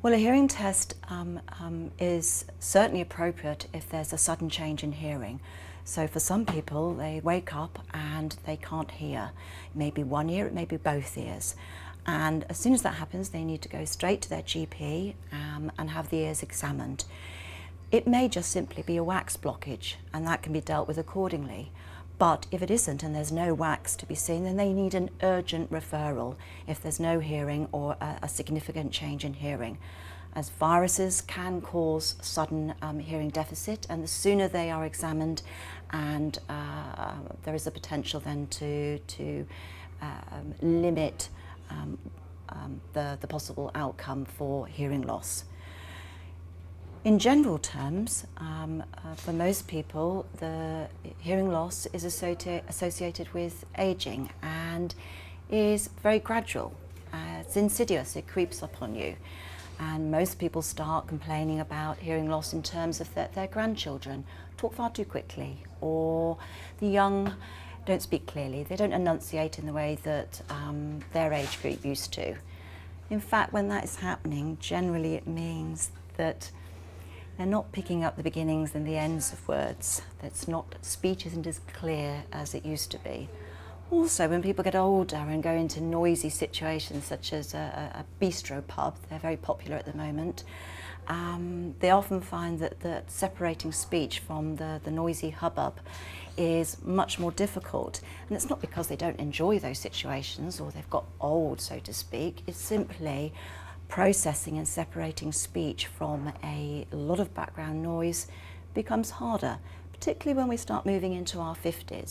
Well, a hearing test is certainly appropriate if there's a sudden change in hearing. So for some people, they wake up and they can't hear. It may be one ear, it may be both ears. And as soon as that happens, they need to go straight to their GP and have the ears examined. It may just simply be a wax blockage, and that can be dealt with accordingly. But if it isn't and there's no wax to be seen, then they need an urgent referral if there's no hearing or a significant change in hearing, as viruses can cause sudden hearing deficit, and the sooner they are examined, and there is a potential then to limit the possible outcome for hearing loss. In general terms, for most people, the hearing loss is associated with aging and is very gradual. It's insidious, it creeps up on you. And most people start complaining about hearing loss in terms of their grandchildren talk far too quickly, or the young don't speak clearly, they don't enunciate in the way that their age group used to. In fact, when that is happening, generally it means that they're not picking up the beginnings and the ends of words. Speech isn't as clear as it used to be. Also, when people get older and go into noisy situations such as a bistro pub, they're very popular at the moment, they often find that separating speech from the noisy hubbub is much more difficult. And it's not because they don't enjoy those situations or they've got old, so to speak. It's simply processing and separating speech from a lot of background noise becomes harder, particularly when we start moving into our 50s.